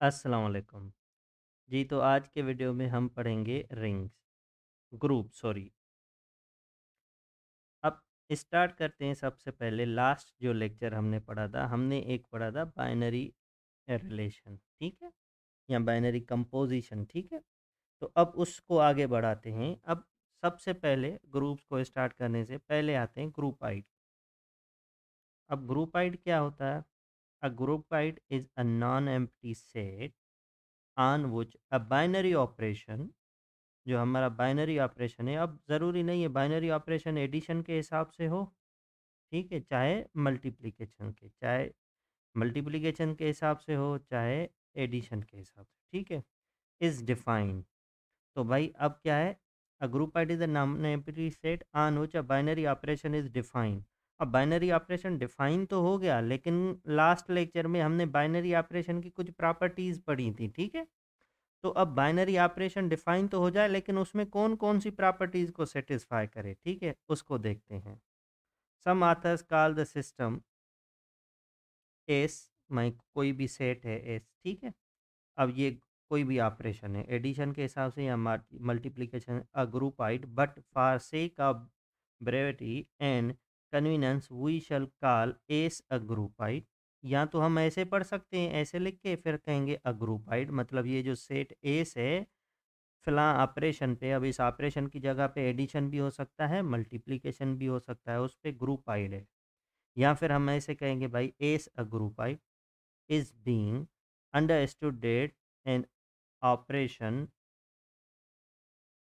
अस्सलाम वालेकुम। जी, तो आज के वीडियो में हम पढ़ेंगे रिंग्स ग्रुप सॉरी। अब स्टार्ट करते हैं। सबसे पहले लास्ट जो लेक्चर हमने पढ़ा था, हमने एक पढ़ा था बाइनरी रिलेशन, ठीक है? या बाइनरी कंपोजिशन, ठीक है? तो अब उसको आगे बढ़ाते हैं। अब सबसे पहले ग्रुप्स को स्टार्ट करने से पहले आते हैं ग्रुपाइड। अब ग्रुपाइड क्या होता है? A groupoid is a non empty set on which a binary operation, जो हमारा बाइनरी ऑपरेशन है, अब ज़रूरी नहीं है बाइनरी ऑपरेशन एडिशन के हिसाब से हो, ठीक है? चाहे मल्टीप्लिकेशन के हिसाब से हो, चाहे एडिशन के हिसाब से, ठीक है? Is defined. तो भाई अब क्या है? A groupoid is a non empty set on which a binary operation is defined. अब बाइनरी ऑपरेशन डिफाइन तो हो गया, लेकिन लास्ट लेक्चर में हमने बाइनरी ऑपरेशन की कुछ प्रॉपर्टीज़ पढ़ी थी, ठीक है? तो अब बाइनरी ऑपरेशन डिफाइन तो हो जाए, लेकिन उसमें कौन-कौन सी प्रॉपर्टीज़ को सैटिस्फाई करे, ठीक है? उसको देखते हैं। Some authors call the system S, मैं कोई भी सेट है एस, ठीक है? अब ये कोई भी ऑपरेशन है, एडिशन के हिसाब से या multiplication a groupoid, but for sake of brevity and convenience we shall call S a groupoid. या तो हम ऐसे पढ़ सकते हैं, ऐसे लिख के फिर कहेंगे अ ग्रुपाइड, मतलब ये जो सेट एस है फ़लाँ ऑपरेशन पे, अब इस ऑपरेशन की जगह पे एडिशन भी हो सकता है, मल्टीप्लिकेशन भी हो सकता है, उस पे ग्रुपाइड है। या फिर हम ऐसे कहेंगे भाई S a groupoid is being understood that an operation,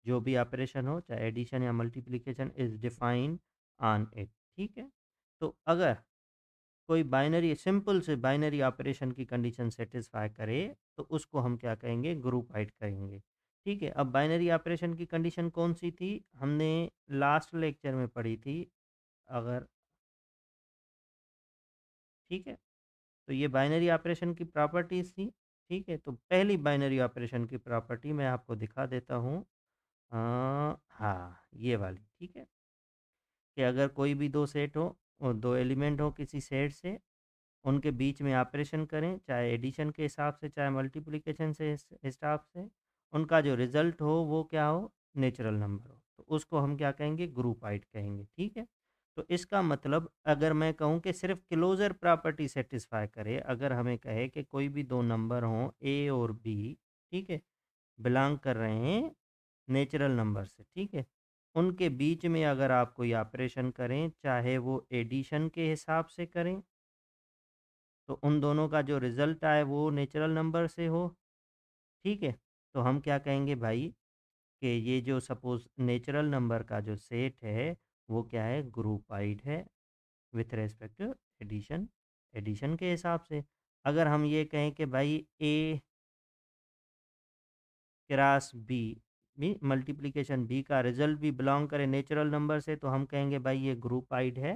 जो भी ऑपरेशन हो चाहे एडिशन या multiplication, is defined on it, ठीक है? तो अगर कोई बाइनरी सिंपल से बाइनरी ऑपरेशन की कंडीशन सेटिस्फाई करे, तो उसको हम क्या कहेंगे? ग्रुपाइड कहेंगे, ठीक है? अब बाइनरी ऑपरेशन की कंडीशन कौन सी थी? हमने लास्ट लेक्चर में पढ़ी थी, अगर ठीक है? तो ये बाइनरी ऑपरेशन की प्रॉपर्टीज़ थी, ठीक है? तो पहली बाइनरी ऑपरेशन की प्रॉपर्टी मैं आपको दिखा देता हूँ। हाँ, ये वाली, ठीक है? कि अगर कोई भी 2 सेट हो और 2 एलिमेंट हो किसी सेट से, उनके बीच में ऑपरेशन करें, चाहे एडिशन के हिसाब से, चाहे मल्टीप्लिकेशन से हिसाब से, उनका जो रिज़ल्ट हो वो क्या हो? नेचुरल नंबर हो। तो उसको हम क्या कहेंगे? ग्रुपाइड कहेंगे, ठीक है? तो इसका मतलब अगर मैं कहूँ कि सिर्फ़ क्लोज़र प्रॉपर्टी सैटिस्फाई करे, अगर हमें कहे कि कोई भी 2 नंबर हों ए और बी, ठीक है? बिलॉन्ग कर रहे हैं नेचुरल नंबर से, ठीक है? उनके बीच में अगर आप कोई ऑपरेशन करें, चाहे वो एडिशन के हिसाब से करें, तो उन दोनों का जो रिज़ल्ट आए वो नेचुरल नंबर से हो, ठीक है? तो हम क्या कहेंगे भाई कि ये जो सपोज़ नेचुरल नंबर का जो सेट है, वो क्या है? ग्रुपाइड है with respect to addition, addition के हिसाब से। अगर हम ये कहें कि भाई A cross B, B multiplication B का रिज़ल्ट भी बिलॉन्ग करे नेचुरल नंबर से, तो हम कहेंगे भाई ये ग्रुपाइड है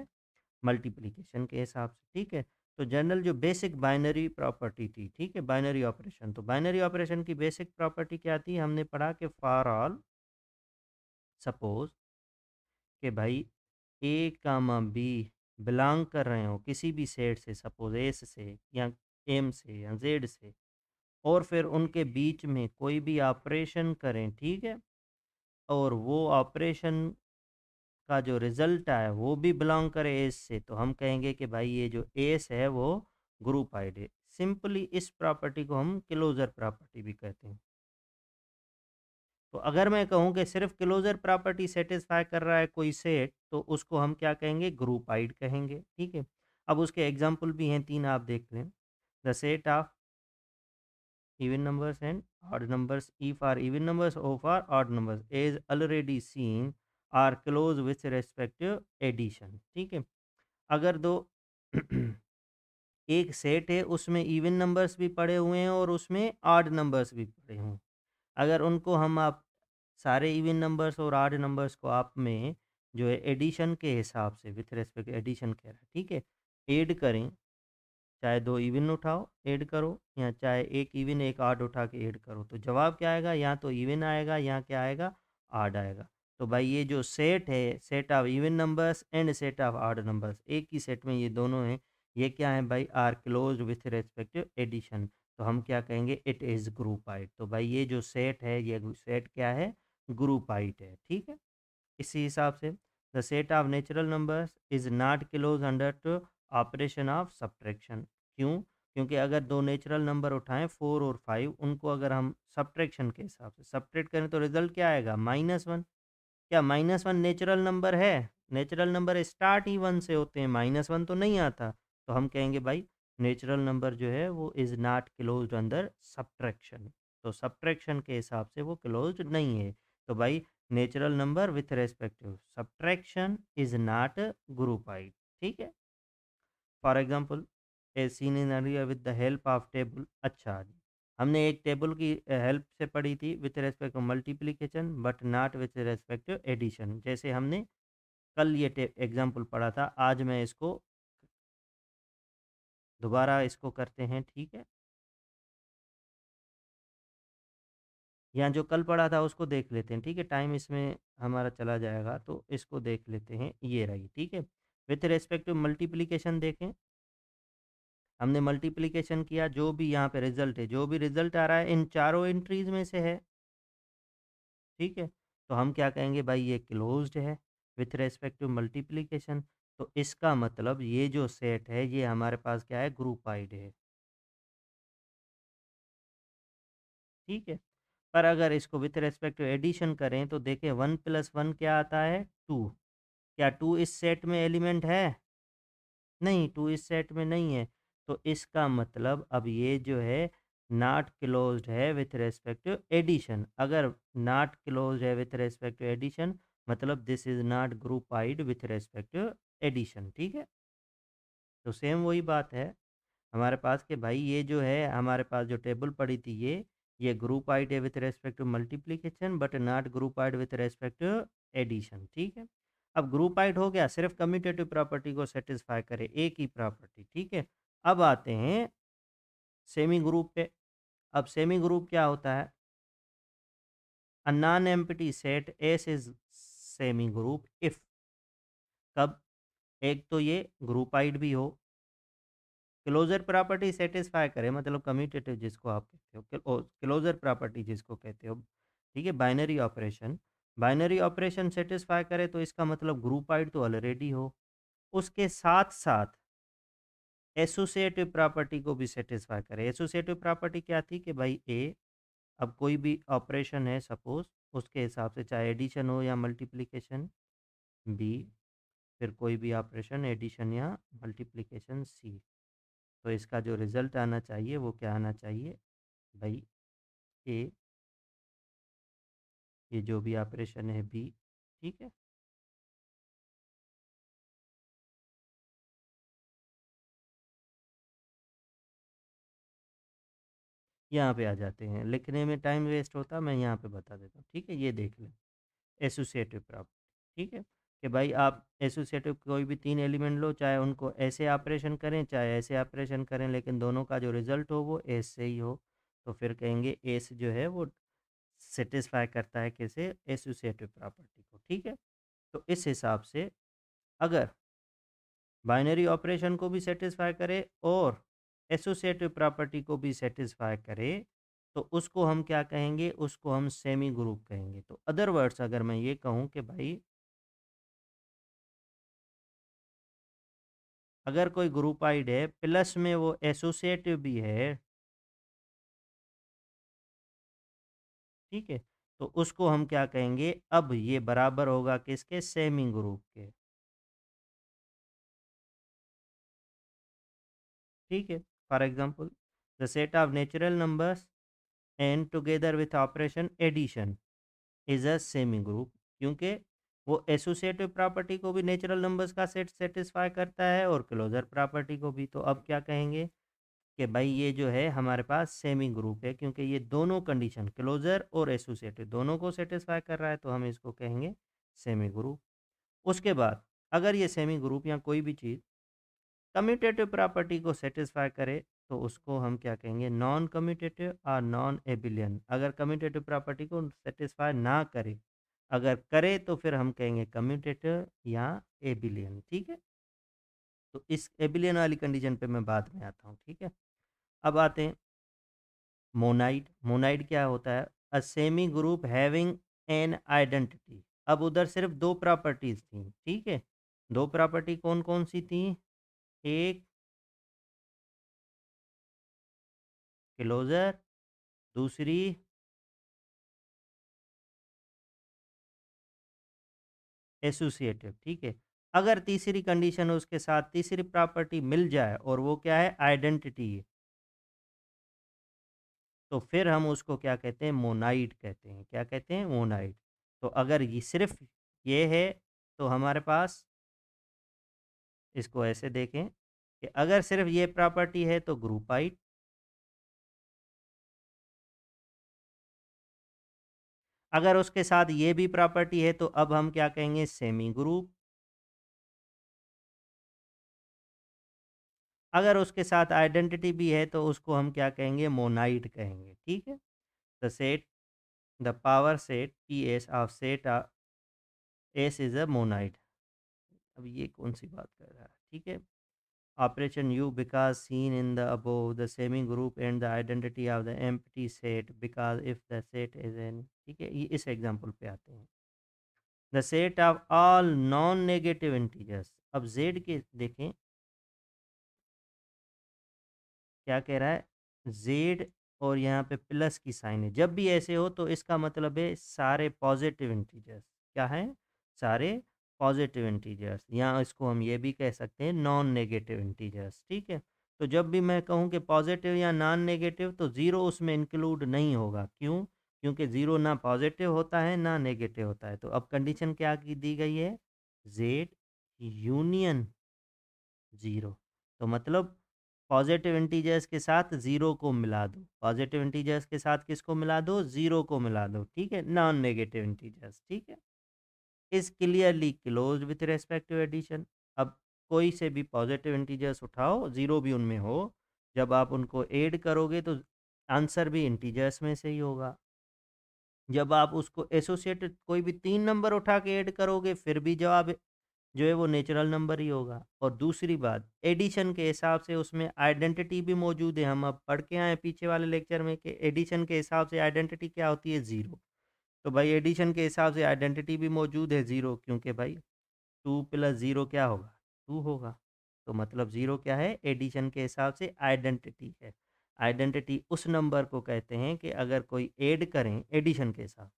मल्टीप्लिकेशन के हिसाब से, ठीक है? तो जनरल जो बेसिक बाइनरी प्रॉपर्टी थी, ठीक है? बाइनरी ऑपरेशन, तो बाइनरी ऑपरेशन की बेसिक प्रॉपर्टी क्या थी? हमने पढ़ा कि फॉर ऑल सपोज़ कि भाई ए कामा बी बिलॉन्ग कर रहे हो किसी भी सेट से, सपोज़ एस से या एम से या जेड से, और फिर उनके बीच में कोई भी ऑपरेशन करें, ठीक है? और वो ऑपरेशन का जो रिज़ल्ट आया वो भी बिलॉन्ग करे एस से, तो हम कहेंगे कि भाई ये जो एस है वो ग्रुपाइड है। सिंपली इस प्रॉपर्टी को हम क्लोज़र प्रॉपर्टी भी कहते हैं। तो अगर मैं कहूँ कि सिर्फ़ क्लोज़र प्रॉपर्टी सैटिस्फाई कर रहा है कोई सेट, तो उसको हम क्या कहेंगे? ग्रुपाइड कहेंगे, ठीक है? अब उसके एग्ज़ाम्पल भी हैं 3, आप देख लें। The set of even numbers and odd numbers, if are even numbers or for odd numbers, as already seen, are close with respect to addition, ठीक है? अगर दो एक सेट है, उसमें इवन नंबर्स भी पड़े हुए हैं और उसमें ऑड नंबर्स भी पड़े हों, अगर उनको हम आप सारे इवन नंबर्स और ऑड नंबर्स को आप में जो है एडिशन के हिसाब से, विथ रिस्पेक्ट एडिशन कह रहा है, ठीक है? ऐड करें, चाहे 2 इवन उठाओ, ऐड करो, या चाहे 1 इवन 1 ऑड उठा के ऐड करो, तो जवाब क्या आएगा? या तो इवन आएगा या क्या आएगा? ऑड आएगा। तो भाई ये जो सेट है, set of even numbers and set of odd numbers, एक ही सेट में ये दोनों हैं, ये क्या है भाई? Are closed with respect to addition. तो हम क्या कहेंगे, इट इज़ ग्रुपाइड। तो भाई ये जो सेट है, ये सेट क्या है, ग्रुपाइड है, ठीक है। इसी हिसाब से the set of natural numbers is not close under to operation of subtraction. क्यों? क्योंकि अगर दो नेचुरल नंबर उठाएं 4 और 5, उनको अगर हम सब्ट्रैक्शन के हिसाब से सब्ट्रैक्ट करें तो रिजल्ट क्या आएगा, -1। क्या -1 नेचुरल नंबर है? नेचुरल नंबर स्टार्ट ही 1 से होते हैं, -1 तो नहीं आता। तो हम कहेंगे भाई नेचुरल नंबर जो है वो is not closed under subtraction. तो सब्ट्रैक्शन के हिसाब से वो क्लोज्ड नहीं है। तो भाई natural number with respect to subtraction is not groupoid, ठीक है। For example A seen in earlier with the help of table. अच्छा जी, हमने एक टेबल की हेल्प से पढ़ी थी with respect to multiplication but not with respect to addition. जैसे हमने कल ये एग्जांपल पढ़ा था, आज मैं इसको दोबारा इसको करते हैं, ठीक है। यहाँ जो कल पढ़ा था उसको देख लेते हैं, ठीक है। टाइम इसमें हमारा चला जाएगा तो इसको देख लेते हैं, ये रही, ठीक है। विथ रेस्पेक्ट टू मल्टीप्लिकेशन देखें, हमने मल्टीप्लिकेशन किया, जो भी यहाँ पे रिजल्ट है, जो भी रिजल्ट आ रहा है इन चारों एंट्रीज में से है, ठीक है। तो हम क्या कहेंगे भाई, ये क्लोज्ड है विथ रेस्पेक्ट टू मल्टीप्लिकेशन। तो इसका मतलब ये जो सेट है ये हमारे पास क्या है, ग्रुपाइड है, ठीक है। पर अगर इसको विथ रेस्पेक्ट टू एडिशन करें तो देखें 1 + 1 क्या आता है, 2। क्या 2 इस सेट में एलिमेंट है? नहीं, 2 इस सेट में नहीं है। तो इसका मतलब अब ये जो है नॉट क्लोज्ड है विथ रेस्पेक्ट टू एडिशन। अगर नॉट क्लोज्ड है विथ रेस्पेक्ट टू एडिशन, मतलब this is not groupoid with respect to addition, ठीक है। तो सेम वही बात है हमारे पास कि भाई ये जो है हमारे पास जो टेबल पड़ी थी, ये ग्रुप आइड है with respect to multiplication but not groupoid with respect to addition, ठीक है। अब ग्रुप आइड हो गया, सिर्फ कम्यूटेटिव प्रॉपर्टी को सेटिस्फाई करे, एक ही प्रॉपर्टी, ठीक है। अब आते हैं सेमी ग्रुप पे। अब सेमी ग्रुप क्या होता है, अ non empty set S is semi group if, कब, एक तो ये ग्रुप आइड भी हो, क्लोजर प्रॉपर्टी सेटिस्फाई करे, मतलब कम्यूटेटिव जिसको आप कहते हो, क्लोजर प्रॉपर्टी जिसको कहते हो, ठीक है। बाइनरी ऑपरेशन सेटिस्फाई करे तो इसका मतलब ग्रुपाइड तो ऑलरेडी हो। उसके साथ साथ एसोसिएटिव प्रॉपर्टी को भी सेटिस्फाई करे। एसोसिएटिव प्रॉपर्टी क्या थी कि भाई ए, अब कोई भी ऑपरेशन है सपोज, उसके हिसाब से चाहे एडिशन हो या मल्टीप्लिकेशन, बी, फिर कोई भी ऑपरेशन एडिशन या मल्टीप्लिकेशन, सी। तो इसका जो रिजल्ट आना चाहिए वो क्या आना चाहिए भाई, ए, ये जो भी ऑपरेशन है बी, ठीक है। यहाँ पे आ जाते हैं, लिखने में टाइम वेस्ट होता, मैं यहाँ पे बता देता हूँ, ठीक है। ये देख लें एसोसिएटिव प्रॉपर्टी, ठीक है। कि भाई आप एसोसिएटिव कोई भी 3 एलिमेंट लो, चाहे उनको ऐसे ऑपरेशन करें चाहे ऐसे ऑपरेशन करें, लेकिन दोनों का जो रिजल्ट हो वो एस से ही हो। तो फिर कहेंगे एस जो है वो सेटिस्फाई करता है कैसे, एसोसिएटिव प्रॉपर्टी को, ठीक है। तो इस हिसाब से अगर बाइनरी ऑपरेशन को भी सेटिस्फाई करे और एसोसिएटिव प्रॉपर्टी को भी सेटिस्फाई करे, तो उसको हम क्या कहेंगे, उसको हम सेमी ग्रुप कहेंगे। तो अदर वर्ड्स अगर मैं ये कहूँ कि भाई अगर कोई ग्रुपाइड है प्लस में वो एसोसिएटिव भी है, ठीक है, तो उसको हम क्या कहेंगे, अब ये बराबर होगा किसके, सेमी ग्रुप के, ठीक है। For example the set of natural numbers and together with operation addition is a semigroup, क्योंकि वो एसोसिएटिव प्रॉपर्टी को भी नेचुरल नंबर्स का सेट सेटिस्फाई करता है और क्लोजर प्रॉपर्टी को भी। तो अब क्या कहेंगे कि भाई ये जो है हमारे पास सेमी ग्रुप है, क्योंकि ये दोनों कंडीशन क्लोजर और एसोसिएटिव दोनों को सेटिस्फाई कर रहा है, तो हम इसको कहेंगे सेमी ग्रुप। उसके बाद अगर ये सेमी ग्रुप या कोई भी चीज़ कम्यूटेटिव प्रॉपर्टी को सेटिस्फाई करे, तो उसको हम क्या कहेंगे, नॉन कम्यूटेटिव और नॉन एबिलियन। अगर कम्यूटेटिव प्रॉपर्टी को सेटिस्फाई ना करे, अगर करे तो फिर हम कहेंगे कम्यूटेटिव या एबिलियन, ठीक है। तो इस एबिलियन वाली कंडीशन पे मैं बाद में आता हूँ, ठीक है। अब आते हैं मोनाइड क्या होता है? A semi group having an identity. अब उधर सिर्फ दो प्रॉपर्टीज थी, ठीक है। दो प्रॉपर्टी कौन कौन सी थी? एक क्लोजर, दूसरी एसोसिएटिव, ठीक है। अगर तीसरी कंडीशन उसके साथ तीसरी प्रॉपर्टी मिल जाए और वो क्या है? आइडेंटिटी, तो फिर हम उसको क्या कहते हैं? मोनाइड कहते हैं। क्या कहते हैं? मोनाइड। तो अगर ये सिर्फ ये है तो हमारे पास, इसको ऐसे देखें कि अगर सिर्फ ये प्रॉपर्टी है तो ग्रुपाइड, अगर उसके साथ ये भी प्रॉपर्टी है तो अब हम क्या कहेंगे? Semi group. अगर उसके साथ आइडेंटिटी भी है तो उसको हम क्या कहेंगे? मोनाइड कहेंगे, ठीक है। The set, the power set P S of set S is a monoid. अब ये कौन सी बात कर रहा है? ठीक है। Operation U because seen in the above the semi group and the identity of the empty set because if the set is an, ठीक है, ये इस एग्जांपल पे आते हैं। The set of all non negative integers. अब z के देखें क्या कह रहा है? z और यहाँ पे प्लस की साइन है। जब भी ऐसे हो तो इसका मतलब है सारे पॉजिटिव इंटीजर्स। क्या है? सारे पॉजिटिव इंटीजर्स, या इसको हम ये भी कह सकते हैं नॉन नेगेटिव इंटीजर्स, ठीक है। तो जब भी मैं कहूँ कि पॉजिटिव या नॉन नेगेटिव तो ज़ीरो उसमें इंक्लूड नहीं होगा। क्यों? क्योंकि ज़ीरो ना पॉजिटिव होता है ना नेगेटिव होता है। तो अब कंडीशन क्या की दी गई है? Z union zero. तो मतलब पॉजिटिव इंटीजर्स के साथ ज़ीरो को मिला दो। पॉजिटिव इंटीजर्स के साथ किसको मिला दो? ज़ीरो को मिला दो, ठीक है। नॉन नेगेटिव इंटीजर्स, ठीक है। Is clearly closed with respect to addition. अब कोई से भी पॉजिटिव इंटीजर्स उठाओ, ज़ीरो भी उनमें हो, जब आप उनको ऐड करोगे तो आंसर भी इंटीजर्स में से ही होगा। जब आप उसको एसोसिएटेड कोई भी 3 नंबर उठा के ऐड करोगे फिर भी जवाब जो है वो नेचुरल नंबर ही होगा। और दूसरी बात, एडिशन के हिसाब से उसमें आइडेंटिटी भी मौजूद है। हम अब पढ़ के आए पीछे वाले लेक्चर में कि एडिशन के हिसाब से आइडेंटिटी क्या होती है? ज़ीरो। तो भाई एडिशन के हिसाब से आइडेंटिटी भी मौजूद है ज़ीरो, क्योंकि भाई 2 प्लस ज़ीरो क्या होगा? 2 होगा। तो मतलब ज़ीरो क्या है? एडिशन के हिसाब से आइडेंटिटी है। आइडेंटिटी उस नंबर को कहते हैं कि अगर कोई ऐड करें एडिशन के साथ,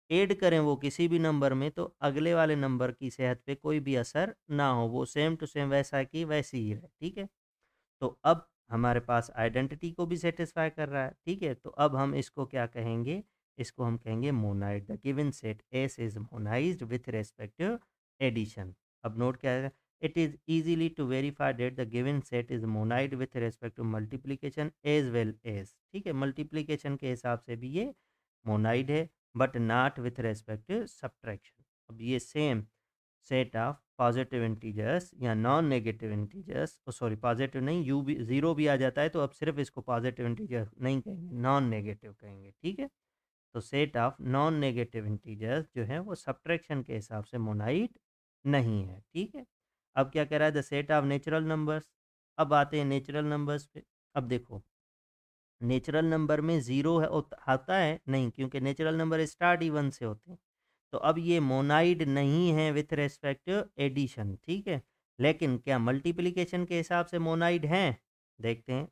ऐड करें वो किसी भी नंबर में तो अगले वाले नंबर की सेहत पे कोई भी असर ना हो, वो सेम टू सेम वैसा की वैसी ही रहे, ठीक है। तो अब हमारे पास आइडेंटिटी को भी सेटिस्फाई कर रहा है, ठीक है। तो अब हम इसको क्या कहेंगे? इसको हम कहेंगे monoid. The given set S is monoised with respect to addition. अब नोट क्या है? It is easily to verify that the given set is monoid with respect to multiplication as well as, ठीक है। मल्टीप्लीकेशन के हिसाब से भी ये मोनाइड है, but not with respect to subtraction. अब ये same set of positive integers या non negative integers, sorry positive नहीं, यू भी ज़ीरो भी आ जाता है तो अब सिर्फ इसको पॉजिटिव इंटीजर नहीं कहेंगे, नॉन नेगेटिव कहेंगे, ठीक है। तो set of non negative integers जो है वो सब्ट्रैक्शन के हिसाब से मोनाइट नहीं है, ठीक है। अब क्या कह रहा है? The set of natural numbers. अब आते हैं नेचुरल नंबर्स पे। अब देखो नेचुरल नंबर में ज़ीरो है आता है नहीं, क्योंकि नेचुरल नंबर स्टार्ट ही वन से होते हैं। तो अब ये मोनाइड नहीं है विथ रेस्पेक्ट एडिशन, ठीक है। लेकिन क्या मल्टीप्लिकेशन के हिसाब से मोनाइड हैं? देखते हैं।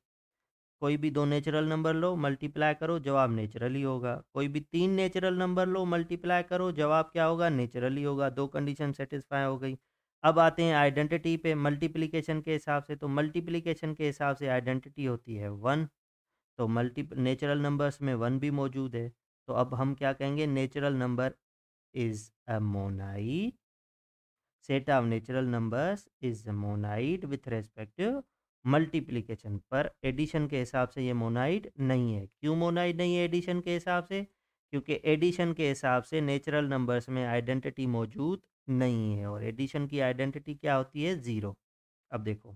कोई भी दो नेचुरल नंबर लो, मल्टीप्लाई करो, जवाब नेचुरल ही होगा। कोई भी तीन नेचुरल नंबर लो, मल्टीप्लाई करो, जवाब क्या होगा? नेचुरल ही होगा। दो कंडीशन सेटिस्फाई हो गई। अब आते हैं आइडेंटिटी पे मल्टीप्लिकेशन के हिसाब से। तो मल्टीप्लिकेशन के हिसाब से आइडेंटिटी होती है वन। तो मल्टी नेचुरल नंबर्स में वन भी मौजूद है। तो अब हम क्या कहेंगे? Natural number is a monide. Set of natural numbers is a monide with respect to multiplication पर। एडिशन के हिसाब से ये मोनाइड नहीं है। क्यों मोनाइड नहीं है एडिशन के हिसाब से? क्योंकि एडिशन के हिसाब से नेचुरल नंबर्स में आइडेंटिटी मौजूद नहीं है और एडिशन की आइडेंटिटी क्या होती है? ज़ीरो। अब देखो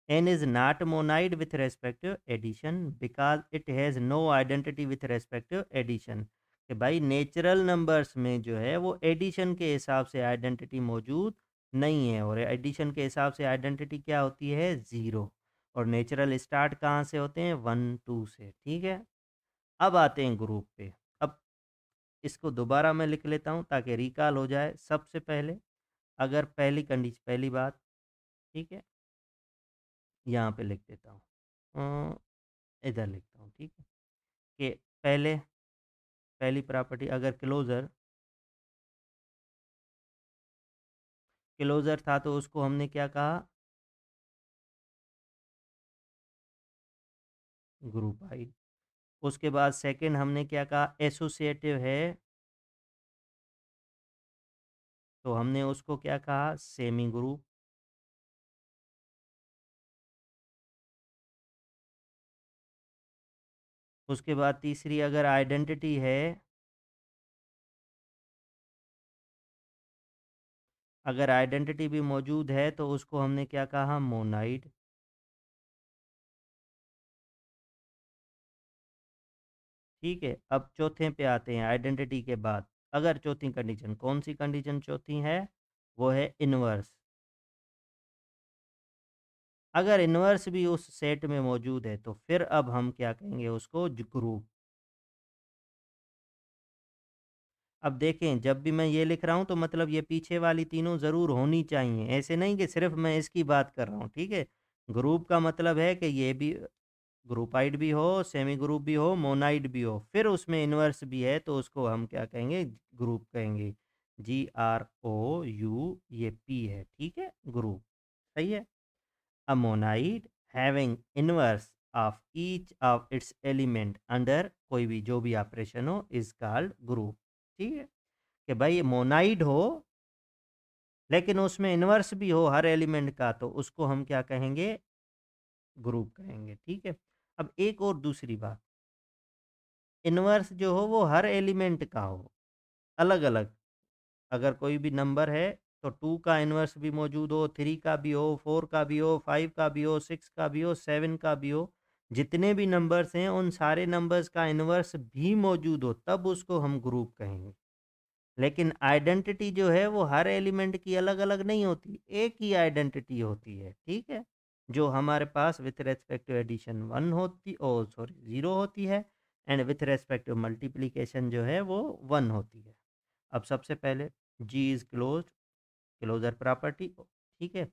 n is not monide with respect to addition because it has no identity with respect to addition। कि भाई नेचुरल नंबर्स में जो है वो एडिशन के हिसाब से आइडेंटिटी मौजूद नहीं है और एडिशन के हिसाब से आइडेंटिटी क्या होती है? ज़ीरो। और नेचुरल स्टार्ट कहाँ से होते हैं? वन टू से, ठीक है। अब आते हैं ग्रुप पे। अब इसको दोबारा मैं लिख लेता हूँ ताकि रिकॉल हो जाए। सबसे पहले अगर पहली बात, ठीक है, यहाँ पे लिख देता हूँ, इधर लिखता हूँ, ठीक है, कि पहली प्रॉपर्टी अगर क्लोजर था तो उसको हमने क्या कहा, ग्रुप आई। उसके बाद सेकंड हमने क्या कहा, एसोसिएटिव है, तो हमने उसको क्या कहा, सेमी ग्रुप। उसके बाद तीसरी अगर आइडेंटिटी है, अगर आइडेंटिटी भी मौजूद है तो उसको हमने क्या कहा, मोनाइड। ठीक है, अब चौथे पे आते हैं, आइडेंटिटी के बाद अगर चौथी कंडीशन, कौन सी कंडीशन चौथी है, वो है इनवर्स। अगर इनवर्स भी उस सेट में मौजूद है तो फिर अब हम क्या कहेंगे उसको, ग्रुप। अब देखें, जब भी मैं ये लिख रहा हूँ तो मतलब ये पीछे वाली तीनों ज़रूर होनी चाहिए, ऐसे नहीं कि सिर्फ मैं इसकी बात कर रहा हूँ, ठीक है। ग्रुप का मतलब है कि ये भी ग्रुपाइड भी हो, सेमी ग्रुप भी हो, मोनाइड भी हो, फिर उसमें इन्वर्स भी है तो उसको हम क्या कहेंगे, ग्रुप कहेंगे। GROU, ये P है, ठीक है, ग्रुप। सही है। A monoid having inverse of each of its element under कोई भी जो भी ऑपरेशन हो is called group। ठीक है, कि भाई मोनाइड हो लेकिन उसमें इन्वर्स भी हो हर एलिमेंट का, तो उसको हम क्या कहेंगे, ग्रुप कहेंगे। ठीक है। अब एक और दूसरी बात, इन्वर्स जो हो वो हर एलिमेंट का हो, अलग अलग। अगर कोई भी नंबर है तो 2 का इन्वर्स भी मौजूद हो, 3 का भी हो, 4 का भी हो, 5 का भी हो, 6 का भी हो, 7 का भी हो, जितने भी नंबर्स हैं उन सारे नंबर्स का इन्वर्स भी मौजूद हो, तब उसको हम ग्रुप कहेंगे। लेकिन आइडेंटिटी जो है वो हर एलिमेंट की अलग अलग नहीं होती, एक ही आइडेंटिटी होती है। ठीक है, जो हमारे पास विथ रेस्पेक्ट टू एडिशन 1 होती, ओ सॉरी 0 होती है, and with respect to multiplication जो है वो 1 होती है। अब सबसे पहले G is close, closure property, ठीक है,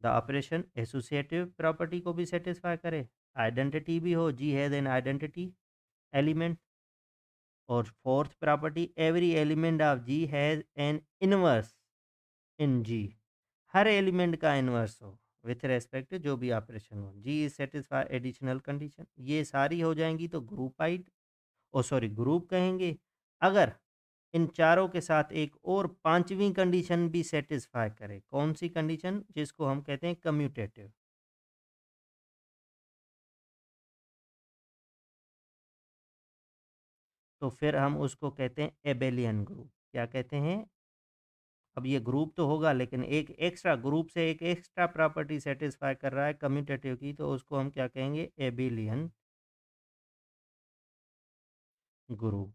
द ऑपरेशन एसोसिएटिव प्रॉपर्टी को भी सेटिस्फाई करे, आइडेंटिटी भी हो, G has an identity element, और fourth property, every element of G has an inverse in G, हर एलिमेंट का इनवर्स हो विथ रेस्पेक्ट जो भी ऑपरेशन हो, G is satisfy additional condition, ये सारी हो जाएंगी तो ग्रुपाइड, ओ सॉरी ग्रुप कहेंगे। अगर इन चारों के साथ एक और पांचवी कंडीशन भी सेटिस्फाई करे, कौन सी कंडीशन, जिसको हम कहते हैं कम्यूटेटिव, तो फिर हम उसको कहते हैं एबेलियन ग्रुप। क्या कहते हैं, अब ये ग्रुप तो होगा लेकिन एक एक्स्ट्रा ग्रुप से एक एक्स्ट्रा प्रॉपर्टी सेटिस्फाई कर रहा है कम्यूटेटिव की, तो उसको हम क्या कहेंगे, एबेलियन ग्रुप।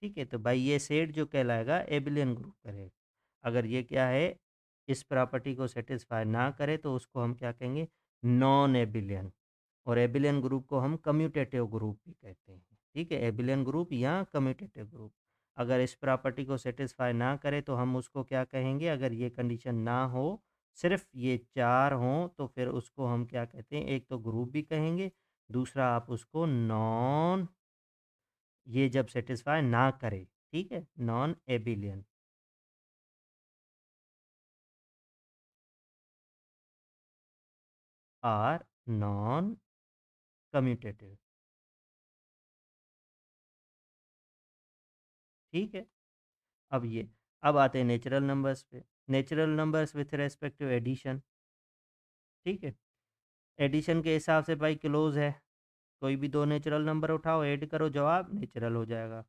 ठीक है, तो भाई ये सेट जो कहलाएगा एबेलियन ग्रुप करेगा। अगर ये क्या है, इस प्रॉपर्टी को सेटिस्फाई ना करे तो उसको हम क्या कहेंगे, नॉन एबिलियन। और एबिलियन ग्रुप को हम कम्यूटेटिव ग्रुप भी कहते हैं। ठीक है, एबिलियन ग्रुप या कम्यूटेटिव ग्रुप, अगर इस प्रॉपर्टी को सेटिस्फाई ना करे तो हम उसको क्या कहेंगे, अगर ये कंडीशन ना हो, सिर्फ ये चार हों, तो फिर उसको हम क्या कहते हैं, एक तो ग्रुप भी कहेंगे, दूसरा आप उसको नॉन, ये जब सेटिस्फाई ना करे, ठीक है, non abelian. Are non commutative. ठीक है, अब आते हैं नेचुरल नंबर्स पे। Natural numbers with respect to addition, ठीक है, एडिशन के हिसाब से भाई क्लोज है, कोई भी दो नेचुरल नंबर उठाओ ऐड करो, जवाब नेचुरल हो जाएगा।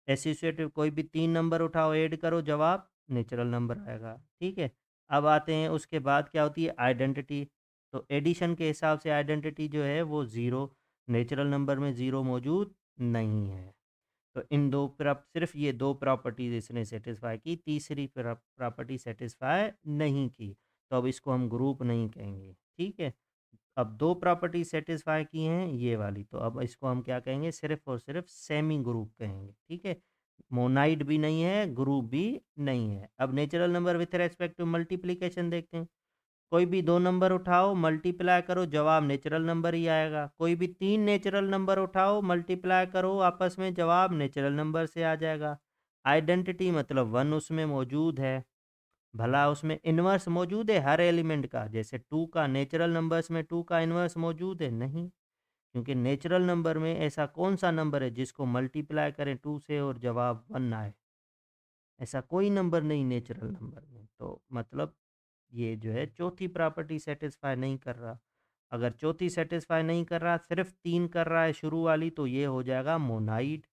एसोसिएटिव, कोई भी तीन नंबर उठाओ ऐड करो, जवाब नेचुरल नंबर आएगा। ठीक है, अब आते हैं उसके बाद क्या होती है, आइडेंटिटी। तो एडिशन के हिसाब से आइडेंटिटी जो है वो ज़ीरो, नेचुरल नंबर में ज़ीरो मौजूद नहीं है। तो इन दो सिर्फ ये दो प्रॉपर्टीज इसने सेटिस्फाई की, तीसरी प्रॉपर्टी सेटिस्फाई नहीं की, तो अब इसको हम ग्रुप नहीं कहेंगे। ठीक है, अब 2 प्रॉपर्टी सैटिस्फाई की हैं ये वाली, तो अब इसको हम क्या कहेंगे, सिर्फ़ और सिर्फ़ सेमी ग्रुप कहेंगे, ठीक है? मोनाइड भी नहीं है, ग्रुप भी नहीं है। अब natural number with respect to multiplication देखते हैं। कोई भी 2 नंबर उठाओ, मल्टीप्लाई करो, जवाब नेचुरल नंबर ही आएगा। कोई भी 3 नेचुरल नंबर उठाओ, मल्टीप्लाई करो आपस में, जवाब नेचुरल नंबर से आ जाएगा। आइडेंटिटी मतलब 1 उसमें मौजूद है। भला उसमें इन्वर्स मौजूद है हर एलिमेंट का? जैसे 2 का नेचुरल नंबर्स में 2 का इन्वर्स मौजूद है? नहीं, क्योंकि नेचुरल नंबर में ऐसा कौन-सा नंबर है जिसको मल्टीप्लाई करें 2 से और जवाब 1 आए? ऐसा कोई नंबर नहीं नेचुरल नंबर में। तो मतलब ये जो है चौथी प्रॉपर्टी सैटिस्फाई नहीं कर रहा। अगर चौथी सैटिस्फाई नहीं कर रहा, सिर्फ़ 3 कर रहा है शुरू वाली, तो ये हो जाएगा मोनाइड।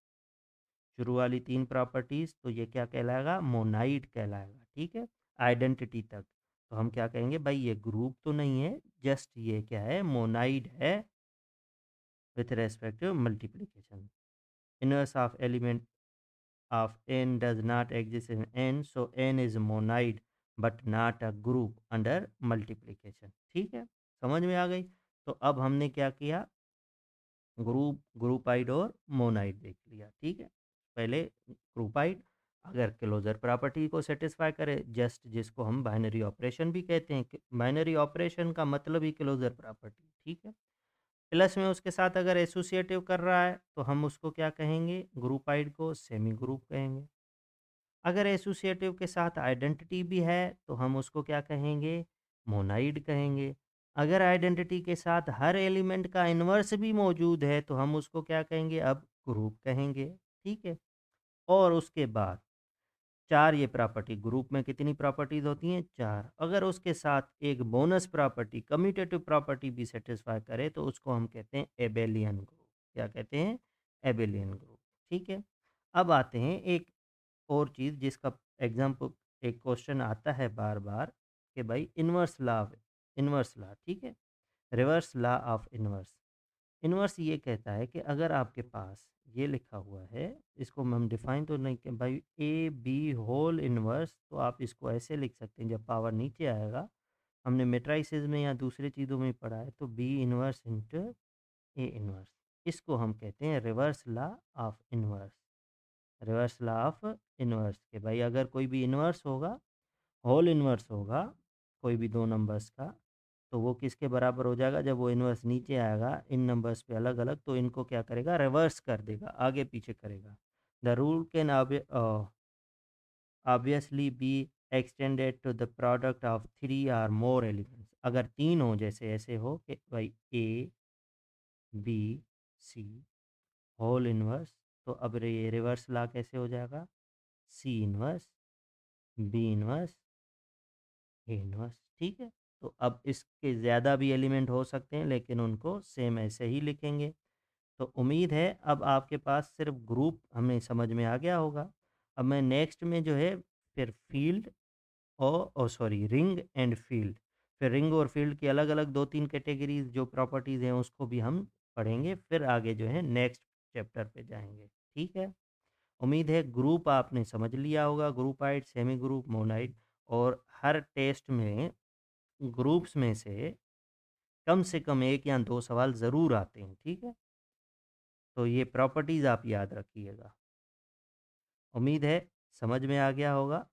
शुरू वाली 3 प्रॉपर्टीज़, तो ये क्या कहलाएगा? मोनाइड कहलाएगा, ठीक है? आइडेंटिटी तक। तो हम क्या कहेंगे भाई, ये ग्रुप तो नहीं है, जस्ट ये क्या है, मोनाइड है with respect to multiplication. Inverse of element of n does not exist in n, so n is monoid but not a group under multiplication। ठीक है, समझ में आ गई? तो अब हमने क्या किया, ग्रुपाइड और मोनाइड देख लिया, ठीक है? पहले ग्रुपाइड अगर क्लोजर प्रॉपर्टी को सेटिस्फाई करे, जस्ट जिसको हम बाइनरी ऑपरेशन भी कहते हैं, बाइनरी ऑपरेशन का मतलब ही क्लोजर प्रॉपर्टी, ठीक है? प्लस में उसके साथ अगर एसोसिएटिव कर रहा है तो हम उसको क्या कहेंगे, ग्रुपाइड को सेमी ग्रुप कहेंगे। अगर एसोसिएटिव के साथ आइडेंटिटी भी है तो हम उसको क्या कहेंगे, मोनाइड कहेंगे। अगर आइडेंटिटी के साथ हर एलिमेंट का इन्वर्स भी मौजूद है तो हम उसको क्या कहेंगे, अब ग्रुप कहेंगे, ठीक है? और उसके बाद 4 ये प्रॉपर्टी, ग्रुप में कितनी प्रॉपर्टीज़ होती हैं? 4। अगर उसके साथ एक बोनस प्रॉपर्टी, कम्यूटेटिव प्रॉपर्टी भी सैटिस्फाई करे तो उसको हम कहते हैं एबेलियन ग्रुप। क्या कहते हैं? एबेलियन ग्रुप, ठीक है? अब आते हैं एक और चीज़ जिसका एग्जाम्पल, एक क्वेश्चन आता है बार-बार कि भाई इनवर्स लॉ, ठीक है? Reverse law of inverse. Inverse ये कहता है कि अगर आपके पास ये लिखा हुआ है, इसको हम डिफाइन तो नहीं कि भाई ए बी होल इनवर्स, तो आप इसको ऐसे लिख सकते हैं, जब पावर नीचे आएगा, हमने मेट्राइसेस में या दूसरी चीज़ों में पढ़ा है, तो B inverse into A inverse. इसको हम कहते हैं reverse law of inverse. Reverse law of inverse के भाई अगर कोई भी इनवर्स होगा, होल इनवर्स होगा, कोई भी 2 नंबर्स का, तो वो किसके बराबर हो जाएगा, जब वो इनवर्स नीचे आएगा इन नंबर्स पे अलग-अलग, तो इनको क्या करेगा, रिवर्स कर देगा, आगे-पीछे करेगा। The rule can obviously be extended to the product of 3 और मोर एलिमेंट्स। अगर 3 हो, जैसे ऐसे हो कि भाई A, B, C whole inverse, तो अब ये रिवर्स लॉ कैसे हो जाएगा, C inverse, B inverse, A inverse, ठीक है? तो अब इसके ज़्यादा भी एलिमेंट हो सकते हैं, लेकिन उनको सेम ऐसे ही लिखेंगे। तो उम्मीद है अब आपके पास सिर्फ ग्रुप हमें समझ में आ गया होगा। अब मैं नेक्स्ट में जो है फिर फील्ड और सॉरी रिंग एंड फील्ड, फिर रिंग और फील्ड की अलग-अलग 2-3 कैटेगरीज़ जो प्रॉपर्टीज़ हैं उसको भी हम पढ़ेंगे, फिर आगे जो है नेक्स्ट चैप्टर पे जाएँगे, ठीक है? उम्मीद है ग्रुप आपने समझ लिया होगा, ग्रुपाइड, सेमी ग्रुप, मोनाइड, और हर टेस्ट में ग्रुप्स में से कम 1 या 2 सवाल ज़रूर आते हैं, ठीक है? तो ये प्रॉपर्टीज़ आप याद रखिएगा। उम्मीद है समझ में आ गया होगा।